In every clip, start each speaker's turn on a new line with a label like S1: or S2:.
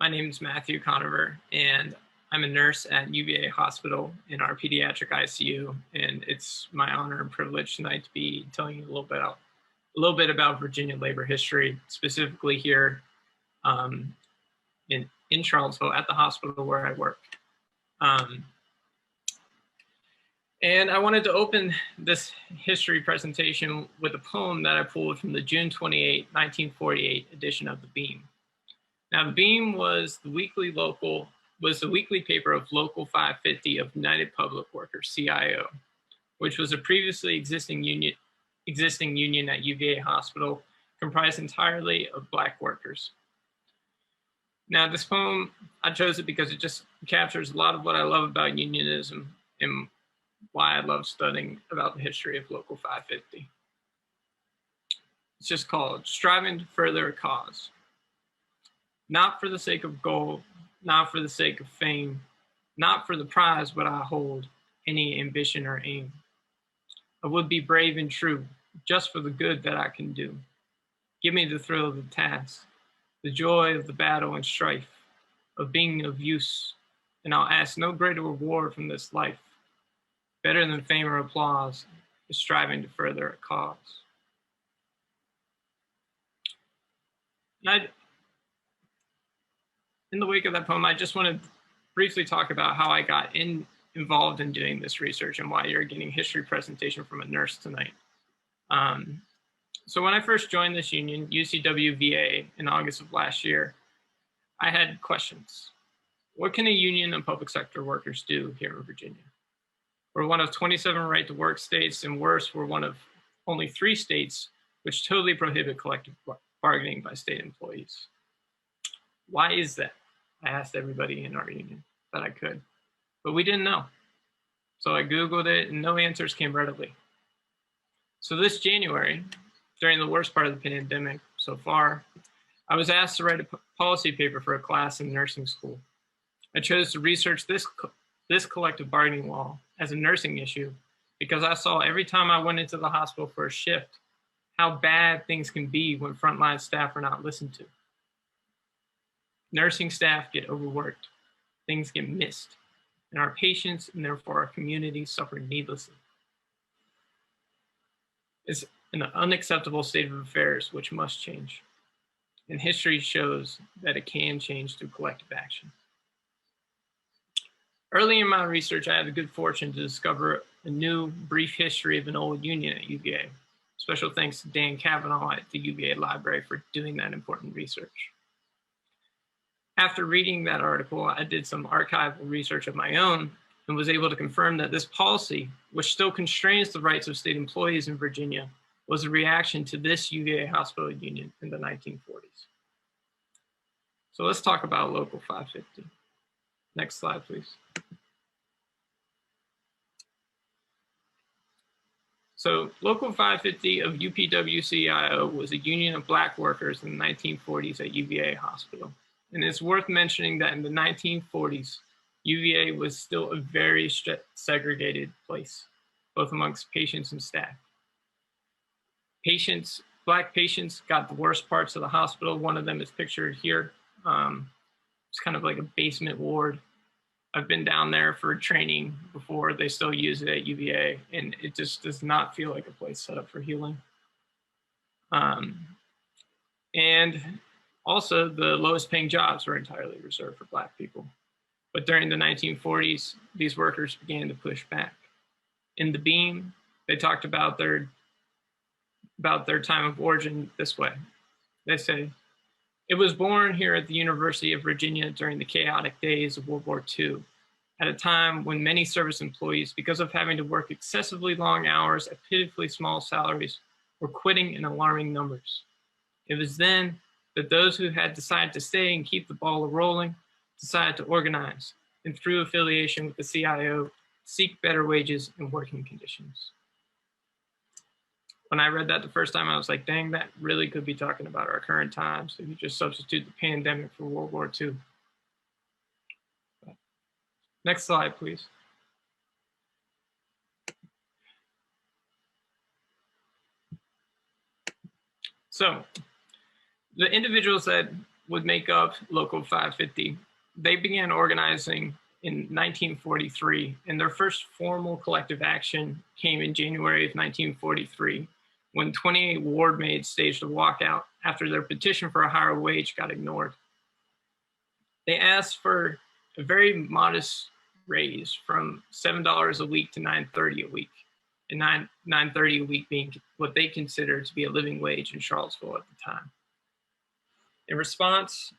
S1: My name is Matthew Conover, and I'm a nurse at UVA Hospital in our pediatric ICU, and it's my honor and privilege tonight to be telling you a little bit about Virginia labor history, specifically here in Charlottesville at the hospital where I work. And I wanted to open this history presentation with a poem that I pulled from the June 28, 1948 edition of the Beam. Now, the Beam was the weekly paper of Local 550 of United Public Workers, CIO, which was a previously existing union at UVA Hospital, comprised entirely of Black workers. Now, this poem, I chose it because it just captures a lot of what I love about unionism and why I love studying about the history of Local 550. It's just called Striving to Further a Cause. Not for the sake of gold, not for the sake of fame, not for the prize would I hold any ambition or aim. I would be brave and true, just for the good that I can do. Give me the thrill of the task, the joy of the battle and strife, of being of use, and I'll ask no greater reward from this life. Better than fame or applause is striving to further a cause. And in the wake of that poem, I just want to briefly talk about how I got involved in doing this research and why you're getting a history presentation from a nurse tonight. So when I first joined this union, UCW-VA, in August of last year, I had questions. What can a union of public sector workers do here in Virginia? We're one of 27 right-to-work states, and worse, we're one of only 3 states which totally prohibit collective bargaining by state employees. Why is that? I asked everybody in our union that I could, but we didn't know. So I Googled it and no answers came readily. So this January, during the worst part of the pandemic so far, I was asked to write a policy paper for a class in nursing school. I chose to research this collective bargaining law as a nursing issue because I saw every time I went into the hospital for a shift, how bad things can be when frontline staff are not listened to. Nursing staff get overworked, things get missed, and our patients and therefore our community suffer needlessly. It's an unacceptable state of affairs which must change. And history shows that it can change through collective action. Early in my research, I had the good fortune to discover a new brief history of an old union at UVA. Special thanks to Dan Cavanaugh at the UVA Library for doing that important research. After reading that article, I did some archival research of my own and was able to confirm that this policy, which still constrains the rights of state employees in Virginia, was a reaction to this UVA hospital union in the 1940s. So let's talk about Local 550. Next slide, please. So Local 550 of UPW-CIO was a union of Black workers in the 1940s at UVA Hospital. And it's worth mentioning that in the 1940s, UVA was still a very segregated place, both amongst patients and staff. Black patients got the worst parts of the hospital. One of them is pictured here. It's kind of like a basement ward. I've been down there for training before. They still use it at UVA, and it just does not feel like a place set up for healing. And also, the lowest paying jobs were entirely reserved for Black people. But during the 1940s, these workers began to push back. In the Beam, they talked about their time of origin this way. They say, "It was born here at the University of Virginia during the chaotic days of World War II, at a time when many service employees, because of having to work excessively long hours at pitifully small salaries, were quitting in alarming numbers. It was then that those who had decided to stay and keep the ball rolling decided to organize, and through affiliation with the CIO, seek better wages and working conditions." When I read that the first time, I was like, dang, that really could be talking about our current times if you just substitute the pandemic for World War II. Next slide, please. So the individuals that would make up Local 550. They began organizing in 1943, and their first formal collective action came in January of 1943, when 28 ward maids staged a walkout after their petition for a higher wage got ignored. They asked for a very modest raise from $7 a week to $9.30 a week, and $9.30 a week being what they considered to be a living wage in Charlottesville at the time. In response,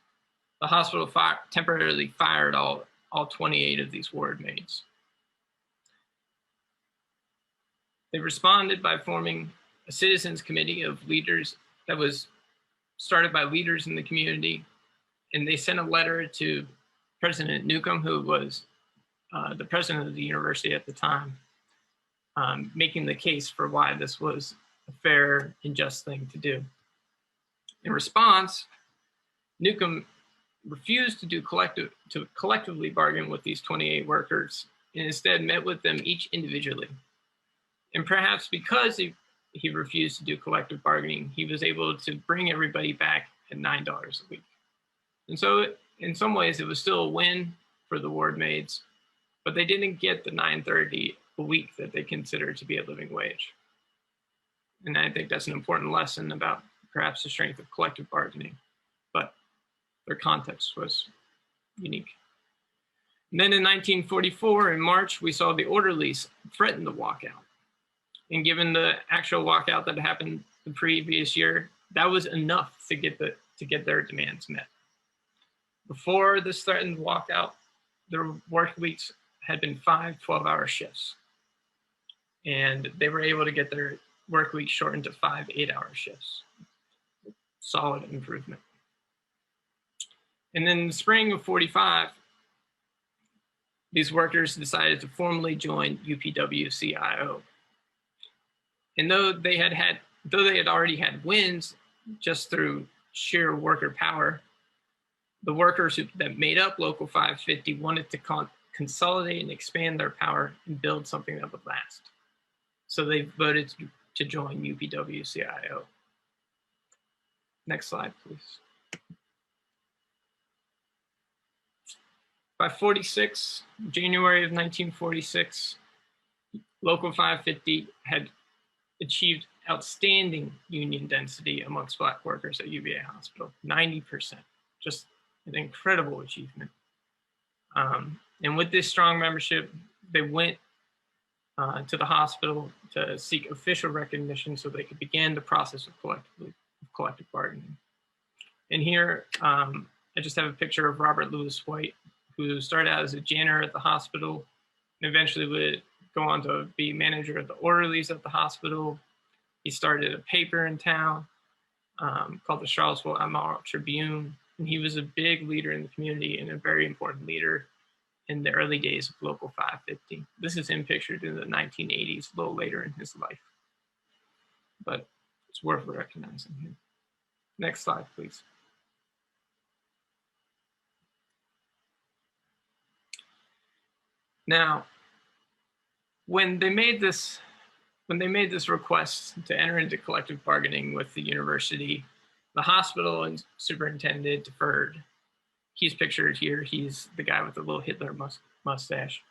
S1: the hospital temporarily fired all 28 of these ward maids. They responded by forming a citizens committee of leaders that was started by leaders in the community, and they sent a letter to President Newcomb, who was the president of the university at the time, making the case for why this was a fair and just thing to do. In response, Newcomb refused to collectively bargain with these 28 workers, and instead met with them each individually. And perhaps because he refused to do collective bargaining, he was able to bring everybody back at $9 a week. And so in some ways, it was still a win for the ward maids, but they didn't get the $9.30 a week that they considered to be a living wage. And I think that's an important lesson about perhaps the strength of collective bargaining, but their context was unique. And then in 1944, in March, we saw the orderlies threaten the walkout. And given the actual walkout that happened the previous year, that was enough to get their demands met. Before this threatened walkout, their work weeks had been 5 12-hour shifts. And they were able to get their work week shortened to 5 8-hour shifts. Solid improvement. And then in the spring of 45, these workers decided to formally join UPW-CIO. And though they had already had wins just through sheer worker power, the workers that made up Local 550 wanted to consolidate and expand their power and build something that would last. So they voted to join UPW-CIO. Next slide, please. By January of 1946, Local 550 had achieved outstanding union density amongst Black workers at UVA Hospital, 90%, just an incredible achievement. And with this strong membership, they went to the hospital to seek official recognition so they could begin the process of collective bargaining. And here, I just have a picture of Robert Lewis White, who started out as a janitor at the hospital and eventually would go on to be manager of the orderlies at the hospital. He started a paper in town called the Charlottesville Admiral Tribune, and he was a big leader in the community and a very important leader in the early days of Local 550. This is him pictured in the 1980s, a little later in his life, but it's worth recognizing him. Next slide, please. Now, when they made this request to enter into collective bargaining with the university, the hospital and superintendent deferred. He's pictured here. He's the guy with the little Hitler mustache.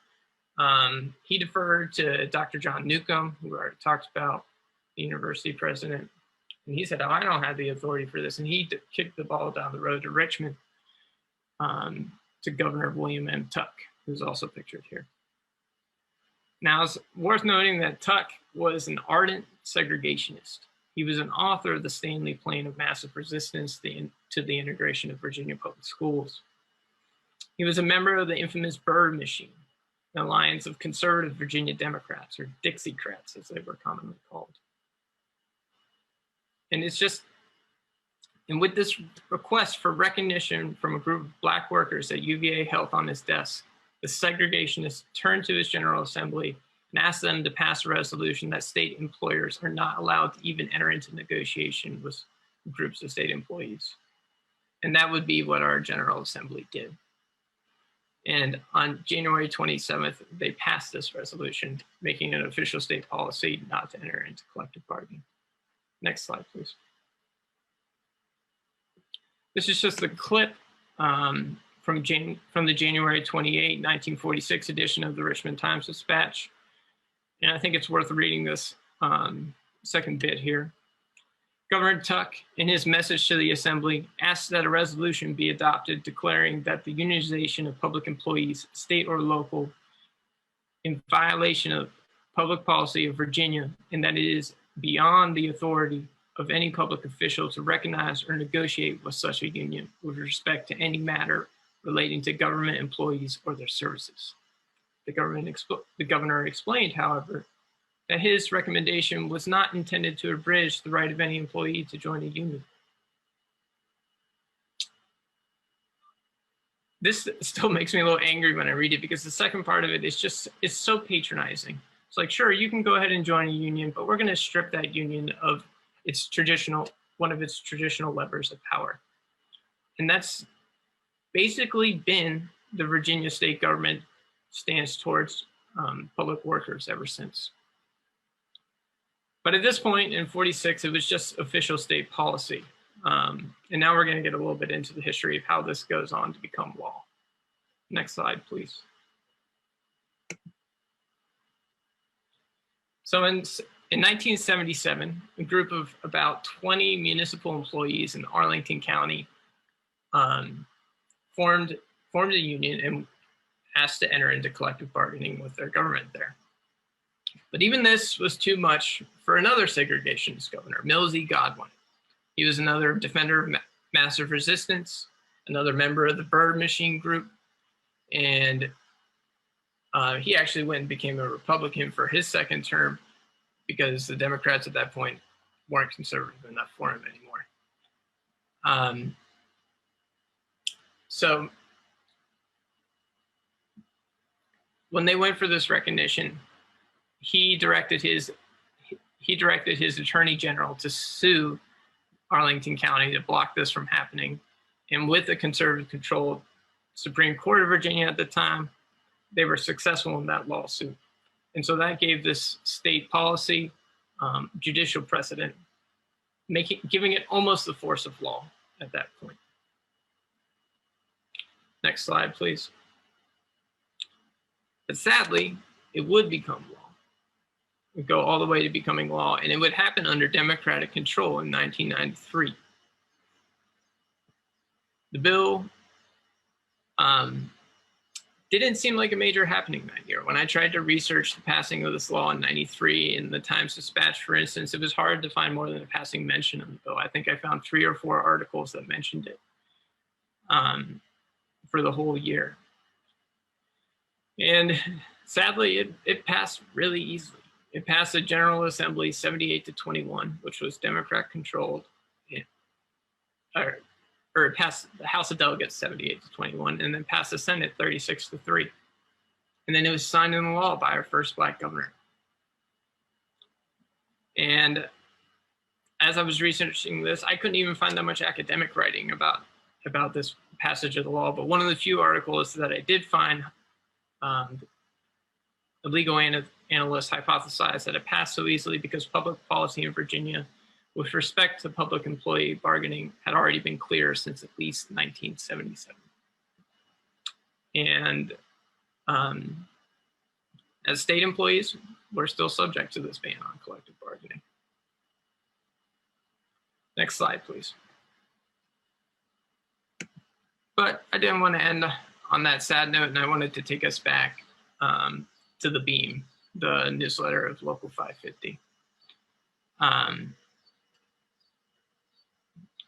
S1: He deferred to Dr. John Newcomb, who I already talked about, the university president. And he said, "Oh, I don't have the authority for this." And he kicked the ball down the road to Richmond, to Governor William M. Tuck, who's also pictured here. Now, it's worth noting that Tuck was an ardent segregationist. He was an author of the Stanley Plan of Massive Resistance to the Integration of Virginia Public Schools. He was a member of the infamous Byrd Machine, an alliance of conservative Virginia Democrats, or Dixiecrats, as they were commonly called. And with this request for recognition from a group of Black workers at UVA Health on his desk, the segregationist turned to his General Assembly and asked them to pass a resolution that state employers are not allowed to even enter into negotiation with groups of state employees. And that would be what our General Assembly did. And on January 27th, they passed this resolution, making it an official state policy not to enter into collective bargaining. Next slide, please. This is just a clip from the January 28, 1946 edition of the Richmond Times-Dispatch. And I think it's worth reading this second bit here. Governor Tuck, in his message to the Assembly, asked that a resolution be adopted declaring that the unionization of public employees, state or local, in violation of public policy of Virginia, and that it is beyond the authority of any public official to recognize or negotiate with such a union with respect to any matter relating to government employees or their services. The governor explained, however, that his recommendation was not intended to abridge the right of any employee to join a union. This still makes me a little angry when I read it, because the second part of it is just, it's so patronizing. It's like, sure, you can go ahead and join a union, but we're going to strip that union of its one of its traditional levers of power. And that's basically been the Virginia state government stance towards public workers ever since. But at this point in 46, it was just official state policy. And now we're going to get a little bit into the history of how this goes on to become law. Next slide, please. So in 1977, a group of about 20 municipal employees in Arlington County formed a union and asked to enter into collective bargaining with their government there. But even this was too much for another segregationist governor, Mills E. Godwin. He was another defender of massive resistance, another member of the Bird Machine Group, and he actually went and became a Republican for his second term because the Democrats at that point weren't conservative enough for him anymore. So when they went for this recognition, he directed his attorney general to sue Arlington County to block this from happening. And with the conservative-controlled Supreme Court of Virginia at the time, they were successful in that lawsuit. And so that gave this state policy judicial precedent, giving it almost the force of law at that point. Next slide, please. But sadly, it would become law. It would go all the way to becoming law, and it would happen under Democratic control in 1993. The bill didn't seem like a major happening that year. When I tried to research the passing of this law in 93 in the Times-Dispatch, for instance, it was hard to find more than a passing mention of the bill. I think I found 3 or 4 articles that mentioned it for the whole year. And sadly, it passed really easily. It passed the General Assembly 78-21, which was Democrat-controlled, or it passed the House of Delegates 78-21, and then passed the Senate 36-3. And then it was signed into law by our first Black governor. And as I was researching this, I couldn't even find that much academic writing about this passage of the law. But one of the few articles that I did find, a legal analyst hypothesized that it passed so easily because public policy in Virginia with respect to public employee bargaining had already been clear since at least 1977. And as state employees, we're still subject to this ban on collective bargaining. Next slide, please. But I didn't want to end on that sad note, and I wanted to take us back to the Beam, the newsletter of Local 550.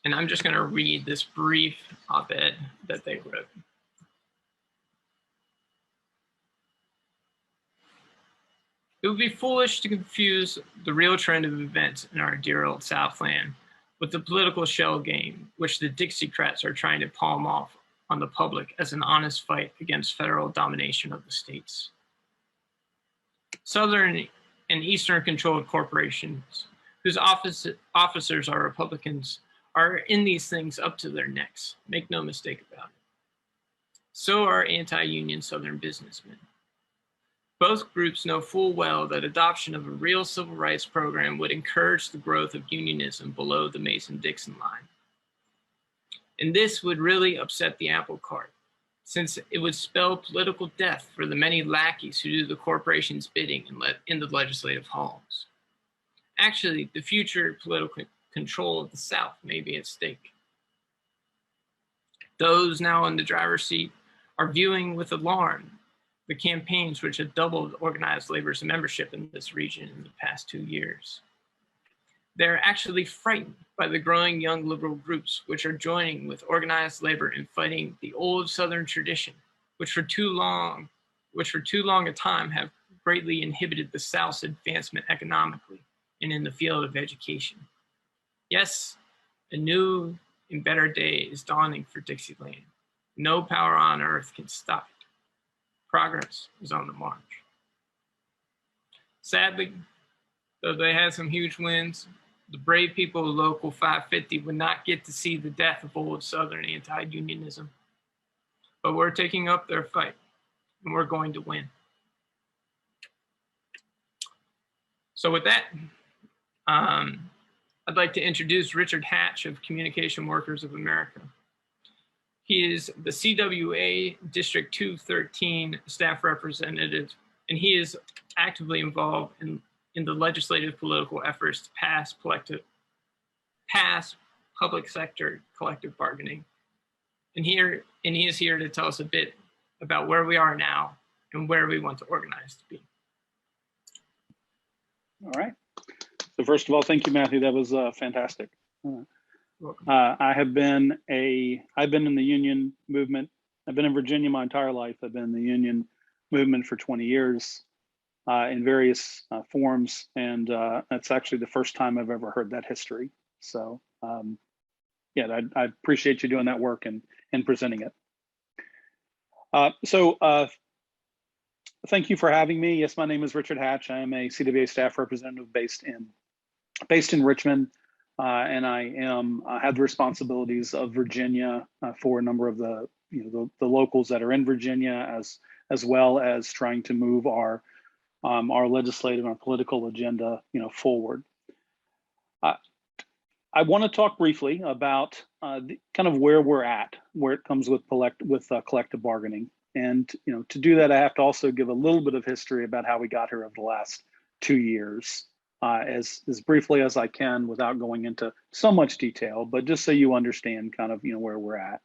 S1: And I'm just going to read this brief op-ed that they wrote. It would be foolish to confuse the real trend of events in our dear old Southland with the political shell game, which the Dixiecrats are trying to palm off on the public as an honest fight against federal domination of the states. Southern and Eastern controlled corporations whose officers are Republicans are in these things up to their necks. Make no mistake about it. So are anti-union Southern businessmen. Both groups know full well that adoption of a real civil rights program would encourage the growth of unionism below the Mason-Dixon line. And this would really upset the apple cart, since it would spell political death for the many lackeys who do the corporation's bidding in the legislative halls. Actually, the future political control of the South may be at stake. Those now in the driver's seat are viewing with alarm the campaigns which have doubled organized labor's membership in this region in the past 2 years. They're actually frightened by the growing young liberal groups which are joining with organized labor in fighting the old Southern tradition, which for too long a time have greatly inhibited the South's advancement economically and in the field of education. Yes, a new and better day is dawning for Dixieland. No power on earth can stop it. Progress is on the march. Sadly, though they had some huge wins, the brave people of Local 550 would not get to see the death of old Southern anti-unionism. But we're taking up their fight, and we're going to win. So with that, I'd like to introduce Richard Hatch of Communication Workers of America. He is the CWA District 213 staff representative, and he is actively involved in the legislative political efforts to pass public sector collective bargaining. And he is here to tell us a bit about where we are now and where we want to organize to be.
S2: All right. So first of all, thank you, Matthew. That was fantastic. I've been in the union movement. I've been in Virginia my entire life. I've been in the union movement for 20 years in various forms. And that's actually the first time I've ever heard that history. So yeah, I appreciate you doing that work and presenting it. Thank you for having me. Yes, my name is Richard Hatch. I am a CWA staff representative based in Richmond, and I have the responsibilities of Virginia for a number of the locals that are in Virginia, as well as trying to move our legislative and our political agenda forward. I want to talk briefly about kind of where we're at, where it comes with collective bargaining. And to do that, I have to also give a little bit of history about how we got here over the last 2 years, as briefly as I can without going into so much detail, but just so you understand kind of where we're at.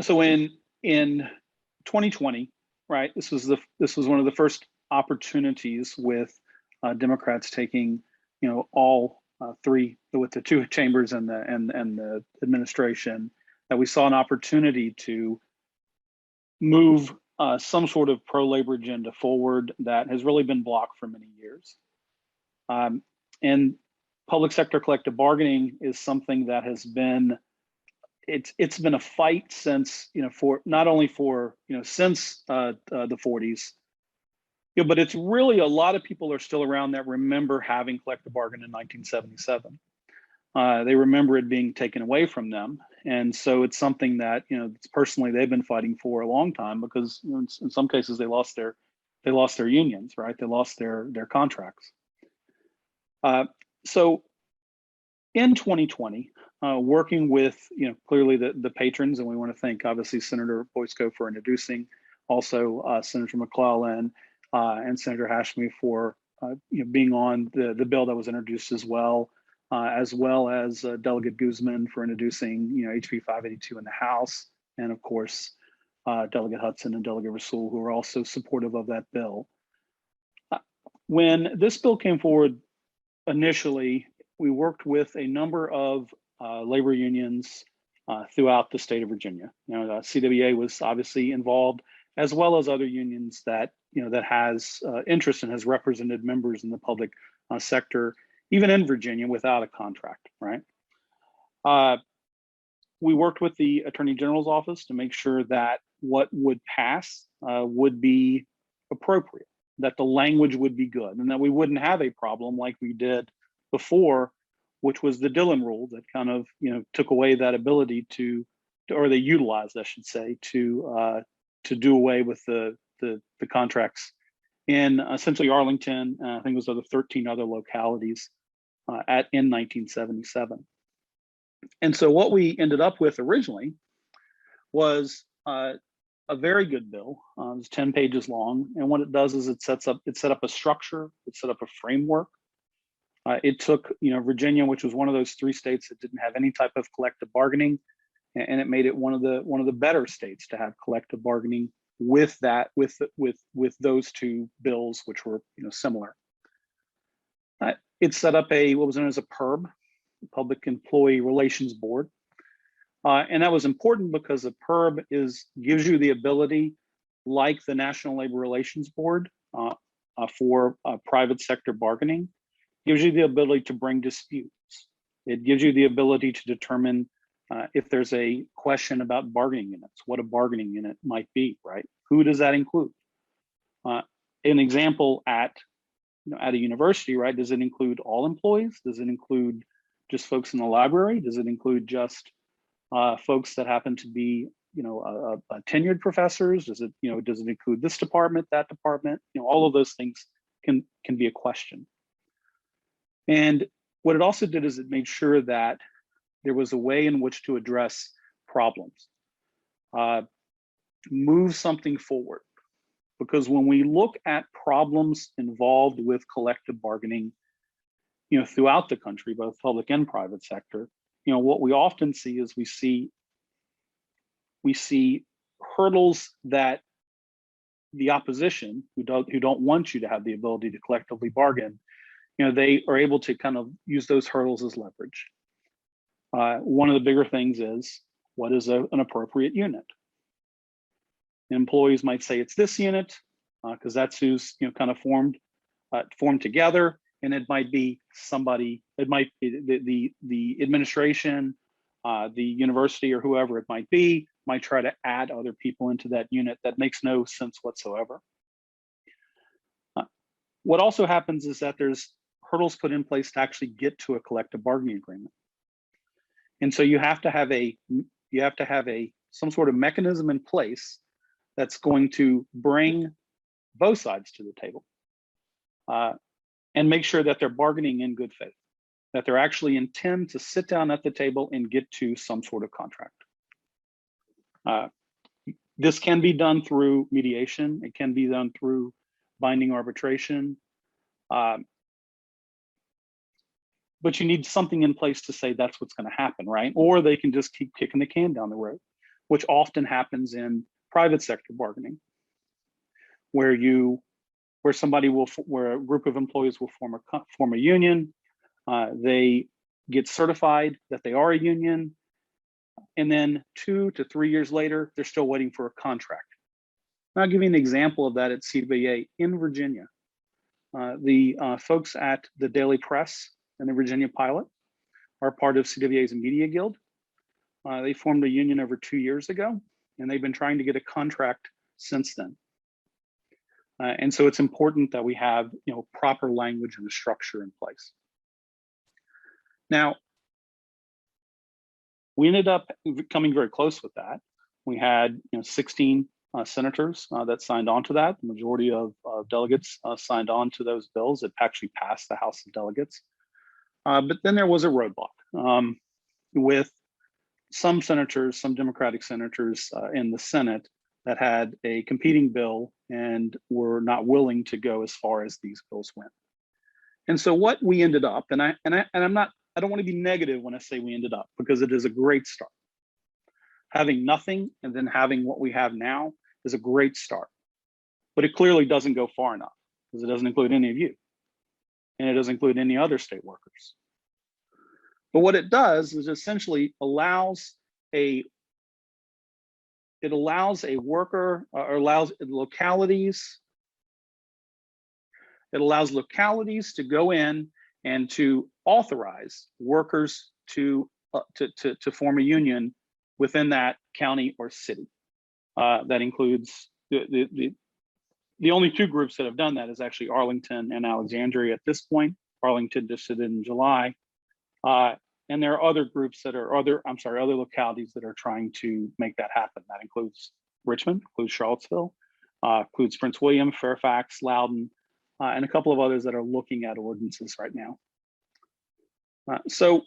S2: So in 2020, right, this was one of the first opportunities with Democrats taking all three, with the two chambers and the administration, that we saw an opportunity to move some sort of pro-labor agenda forward that has really been blocked for many years. And public sector collective bargaining is something that has been, it's been a fight since, for not only for, since the 40s, but it's really, a lot of people are still around that remember having collective bargaining in 1977. They remember it being taken away from them. And so it's something that, personally they've been fighting for a long time, because in some cases they lost their unions, right? They lost their contracts. So in 2020, working with, clearly the patrons, and we want to thank obviously Senator Boysko for introducing, also Senator McClellan and Senator Hashmi for being on the bill that was introduced as well as Delegate Guzman for introducing HB 582 in the House, and of course Delegate Hudson and Delegate Rasul, who are also supportive of that bill. When this bill came forward initially, we worked with a number of labor unions throughout the state of Virginia. CWA was obviously involved, as well as other unions that that has interest and has represented members in the public sector, even in Virginia, without a contract, right? We worked with the Attorney General's office to make sure that what would pass would be appropriate, that the language would be good, and that we wouldn't have a problem like we did before, which was the Dillon rule that kind of took away that ability to, or they utilized, I should say, to do away with the contracts in essentially Arlington. I think it was 13 other localities in 1977. And so what we ended up with originally was a very good bill. It's 10 pages long, and what it does is it set up a structure, it set up a framework. It took, Virginia, which was one of those 3 states that didn't have any type of collective bargaining, and it made it one of the better states to have collective bargaining with those 2 bills, which were similar. It set up what was known as a PERB, Public Employee Relations Board. And that was important because the PERB gives you the ability, like the National Labor Relations Board for private sector bargaining, gives you the ability to bring disputes. It gives you the ability to determine if there's a question about bargaining units, what a bargaining unit might be, right? Who does that include? An example at a university, right? Does it include all employees? Does it include just folks in the library? Does it include just folks that happen to be, tenured professors? Does it include this department, that department? All of those things can be a question. And what it also did is it made sure that there was a way in which to address problems, move something forward. Because when we look at problems involved with collective bargaining, throughout the country, both public and private sector, what we often see is we see hurdles that the opposition, who don't want you to have the ability to collectively bargain, they are able to kind of use those hurdles as leverage. One of the bigger things is, what is an appropriate unit? Employees might say it's this unit because that's who's kind of formed together, and it might be somebody. It might be the administration, the university, or whoever it might be, might try to add other people into that unit. That makes no sense whatsoever. What also happens is that there's hurdles put in place to actually get to a collective bargaining agreement, and so you have to have some sort of mechanism in place that's going to bring both sides to the table and make sure that they're bargaining in good faith, that they're actually intend to sit down at the table and get to some sort of contract. This can be done through mediation. It can be done through binding arbitration. But you need something in place to say that's what's going to happen, right? Or they can just keep kicking the can down the road, which often happens in private sector bargaining, where a group of employees will form a union. They get certified that they are a union, and then 2 to 3 years later, they're still waiting for a contract. And I'll give you an example of that at CWA in Virginia. The folks at the Daily Press and the Virginia Pilot are part of CWA's Media Guild. They formed a union over 2 years ago, and they've been trying to get a contract since then. And so it's important that we have proper language and structure in place. Now, we ended up coming very close with that. We had 16 senators that signed on to that. The majority of delegates signed on to those bills. It actually passed the House of Delegates. But then there was a roadblock with some senators, some Democratic senators in the Senate that had a competing bill and were not willing to go as far as these bills went. And so what we ended up, and I don't want to be negative when I say we ended up, because it is a great start. Having nothing and then having what we have now is a great start. But it clearly doesn't go far enough, because it doesn't include any of you. And it doesn't include any other state workers. But what it does is essentially allows worker, or allows localities to go in and to authorize workers to form a union within that county or city. That includes the only 2 groups that have done that is actually Arlington and Alexandria at this point. Arlington just did it in July. And there are other groups that are other localities that are trying to make that happen. That includes Richmond, includes Charlottesville, includes Prince William, Fairfax, Loudoun, and a couple of others that are looking at ordinances right now. So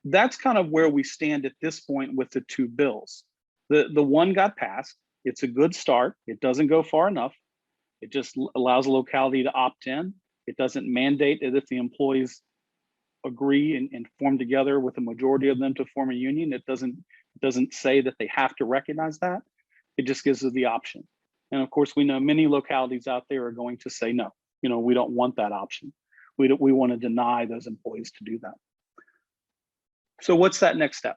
S2: that's kind of where we stand at this point with the two bills. The one got passed. It's a good start. It doesn't go far enough. It just allows a locality to opt in. It doesn't mandate that if the employees agree and form together with a majority of them to form a union, it doesn't say that they have to recognize that. It just gives us the option. And of course, we know many localities out there are going to say, no, we don't want that option. We want to deny those employees to do that. So what's that next step?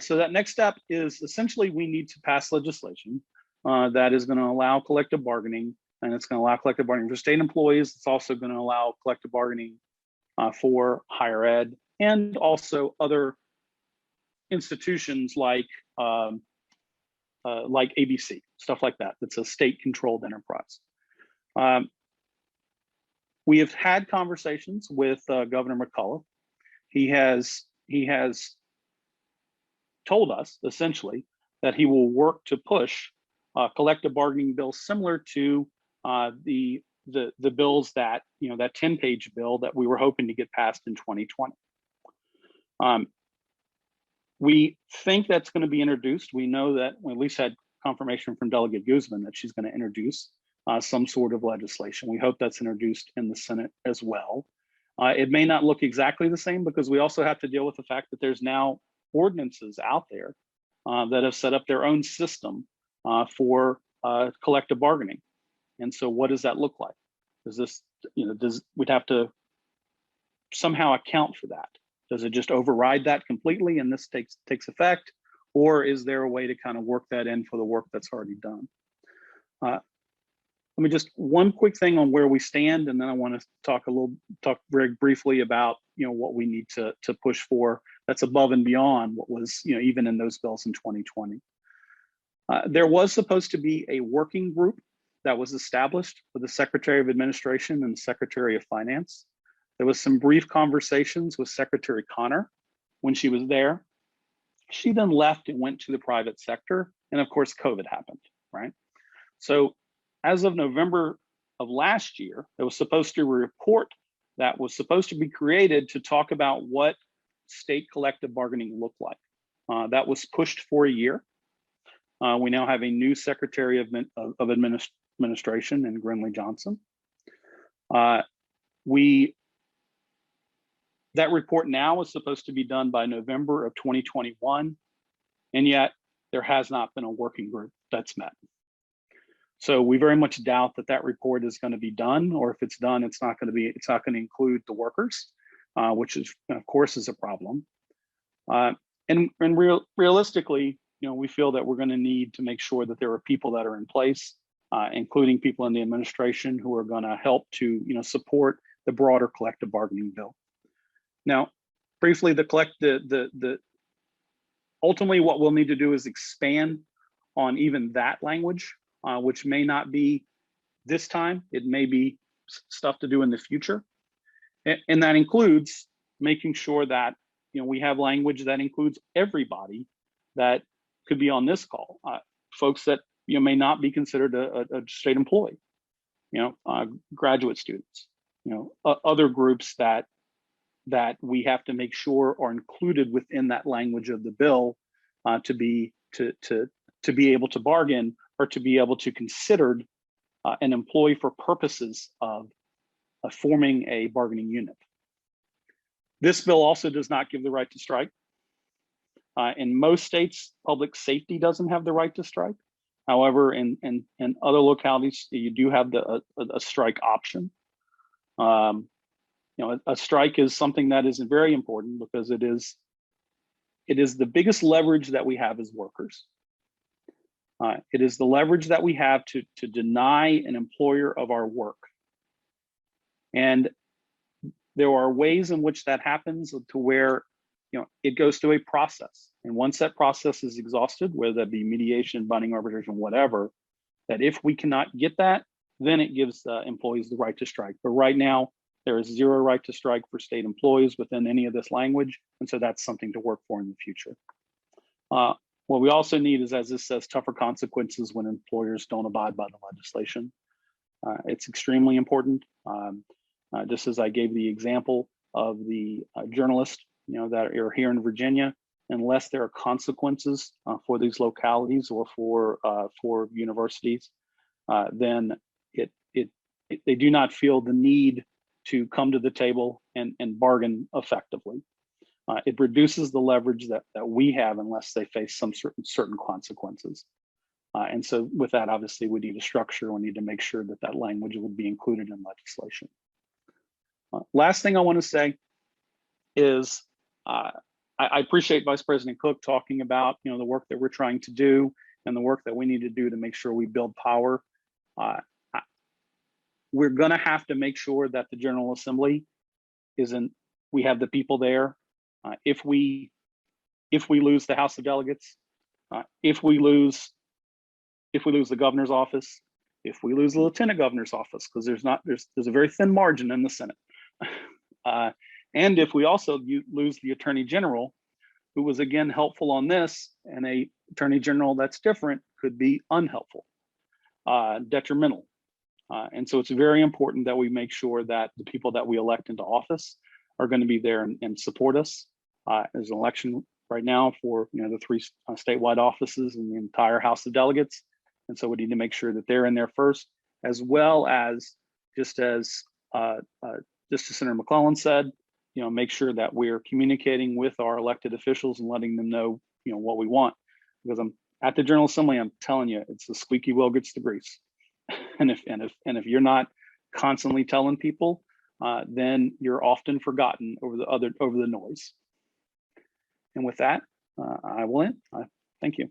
S2: So that next step is essentially we need to pass legislation that is going to allow collective bargaining, and it's going to allow collective bargaining for state employees. It's also going to allow collective bargaining for higher ed and also other institutions like ABC, stuff like that. That's a state-controlled enterprise. We have had conversations with Governor McCullough. He has told us essentially that he will work to push collective bargaining bills similar to the bills that that 10-page bill that we were hoping to get passed in 2020. We think that's going to be introduced. We know that we at least had confirmation from Delegate Guzman that she's going to introduce some sort of legislation. We hope that's introduced in the Senate as well. It may not look exactly the same because we also have to deal with the fact that there's now ordinances out there that have set up their own system for collective bargaining. And so what does that look like? Does this, we'd have to somehow account for that? Does it just override that completely and this takes effect? Or is there a way to kind of work that in for the work that's already done? Let me just one quick thing on where we stand, and then I want to talk very briefly about what we need to push for that's above and beyond what was even in those bills in 2020. There was supposed to be a working group that was established with the Secretary of Administration and the Secretary of Finance. There was some brief conversations with Secretary Conover when she was there. She then left and went to the private sector, and of course COVID happened, right? So as of November of last year, there was supposed to be a report that was supposed to be created to talk about what state collective bargaining looked like. That was pushed for a year. We now have a new Secretary of Administration in Grinley Johnson. That report now is supposed to be done by November of 2021, and yet there has not been a working group that's met. So we very much doubt that report is going to be done, or if it's done, it's not going to include the workers, which is, of course, is a problem. Realistically, we feel that we're going to need to make sure that there are people that are in place, including people in the administration who are going to help to support the broader collective bargaining bill. Now, briefly, ultimately what we'll need to do is expand on even that language, which may not be this time. It may be stuff to do in the future. And that includes making sure that we have language that includes everybody that could be on this call, folks that may not be considered a state employee, graduate students, other groups that we have to make sure are included within that language of the bill to be able to bargain or to be able to consider an employee for purposes of forming a bargaining unit. This bill also does not give the right to strike. In most states, public safety doesn't have the right to strike. However, in other localities, you do have a strike option. A strike is something that is very important because it is the biggest leverage that we have as workers. It is the leverage that we have to deny an employer of our work. And there are ways in which that happens to where it goes through a process. And once that process is exhausted, whether that be mediation, binding arbitration, whatever, that if we cannot get that, then it gives employees the right to strike. But right now, there is zero right to strike for state employees within any of this language. And so that's something to work for in the future. What we also need is, as this says, tougher consequences when employers don't abide by the legislation. It's extremely important. Just as I gave the example of the journalist that are here in Virginia, unless there are consequences for these localities or for universities, then they do not feel the need to come to the table and bargain effectively. It reduces the leverage that we have unless they face some certain consequences. And so with that, obviously, we need a structure. We need to make sure that language will be included in legislation. Last thing I want to say is I appreciate Vice President Cook talking about the work that we're trying to do and the work that we need to do to make sure we build power. We're going to have to make sure that the General Assembly we have the people there. If we lose the House of Delegates, if we lose the governor's office, if we lose the lieutenant governor's office, because there's a very thin margin in the Senate, and if we also lose the attorney general, who was again helpful on this, and a attorney general that's different could be unhelpful, detrimental. And so it's very important that we make sure that the people that we elect into office are going to be there and support us. There's an election right now for the 3 statewide offices and the entire House of Delegates, and so we need to make sure that they're in there first, as well as just as Senator McClellan said, make sure that we're communicating with our elected officials and letting them know what we want, because I'm at the General Assembly. I'm telling you, it's the squeaky wheel gets the grease. And if you're not constantly telling people, then you're often forgotten over the noise. And with that, I will end. Thank you.